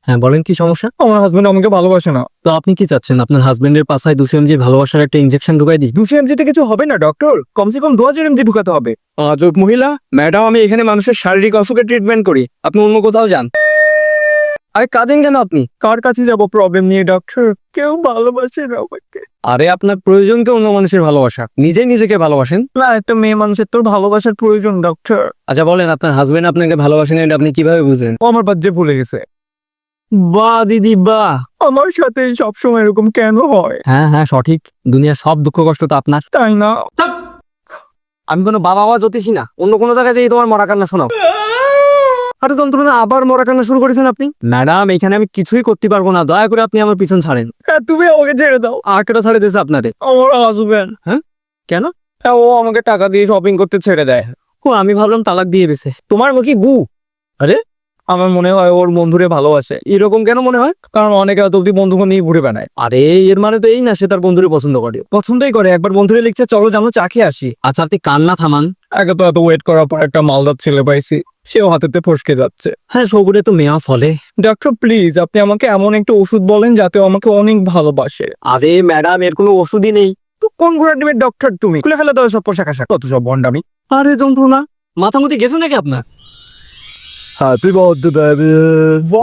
হ্যাঁ বলেন, কি সমস্যা? আমার হাজবেন্ড আমাকে ভালোবাসে না। তো আপনি কি চাচ্ছেন আপনার হাজবেন্ডের পাছায় 200 mg ভালোবাসার একটা ইনজেকশন ঢুকাই দিই? 200 এমজিতে কিছু হবে না ডক্টর, কমসে কম 2000 এমজি ঢুকাতে হবে। আজব মহিলা। ম্যাডাম, আমি এখানে মানুষের শারীরিক অসুখের ট্রিটমেন্ট করি, আপনি অন্য কোথাও যান। আরে কাঁদেন কেন আপনি? কার কাছে যাব প্রবলেম নিয়ে ডক্টর? কেউ ভালোবাসে না আমাকে। আরে আপনার প্রয়োজন তো অন্য মানুষের ভালোবাসা, নিজে নিজেকে ভালোবাসেন। না, একটা মেয়ে মানুষের তোর ভালোবাসার প্রয়োজন ডক্টর। আচ্ছা বলেন, আপনার হাজবেন্ড আপনাকে ভালোবাসেন এটা আপনি কিভাবে বুঝলেন? ও আমার বাচ্চা ভুলে গেছে। বাহ দিদি বাহ। আমার সাথে সবসময় এরকম কেন হয়? হ্যাঁ হ্যাঁ সঠিক, দুনিয়ার সব দুঃখ কষ্ট তো আপনার। তাই না? আমি কোনো বাবা বা জ্যোতিষী না, অন্য কোনো জায়গায় যেই তোমার মরা কান্না শোনাও। আরে যন্ত্রণা, আবার মরা কান্না শুরু করেছেন আপনি। ম্যাডাম এখানে আমি কিছুই করতে পারবো না, দয়া করে আপনি আমার পিছন ছাড়েন। হ্যাঁ, তুমি আমাকে ছেড়ে দাও। আর কেটা ছাড়ে দিয়েছে আপনারে? আমার হাজবেন্ড। হ্যাঁ কেন? হ্যাঁ, ও আমাকে টাকা দিয়ে শপিং করতে ছেড়ে দেয়। ও আমি ভাবলাম তালাক দিয়ে দিছে। তোমার মুখে গু। আরে আমার মনে হয় ওর বন্ধুরে ভালোবাসে। এরকম কেন মনে হয়? কারণ অনেকে এত অব্দি বন্ধুকে নিয়ে ঘুরে বেড়ায়। আরে এর মানে তো এই না সে তার বন্ধুরে পছন্দ করে। পছন্দই করে। একবার বন্ধুরে লিখছে চলো জানো চা খেয়ে আসি। আচ্ছা আপনি কান্না থামান। একে তো এত ওয়েট করার পর একটা মালদার ছেলে পাইছি, সেও হাতেতে ফসকে যাচ্ছে। হ্যাঁ সবুরে তো মেয়া ফলে। ডক্টর প্লিজ, আপনি আমাকে এমন একটা ওষুধ বলেন যাতে ও আমাকে অনেক ভালোবাসে। আরে ম্যাডাম এর কোনো ওষুধই নেই। তো কোন ঘোড়া ডিমের ডক্টর তুমি? খুলে ফেলে দাও সব পোশাক আশাক, কত সব বন্ডামি। আরে যন্ত্রণা, মাথামুতি গেছে নাকি আপনার? Happy birthday baby,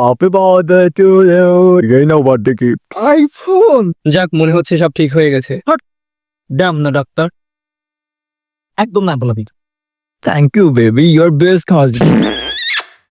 happy birthday to you. এই নাও বার্থডে গিফট, আইফোন। যাক মনে হচ্ছে সব ঠিক হয়ে গেছে। ড্যাম না ডাক্তার। একদম না বলবি। Thank you baby, your best husband.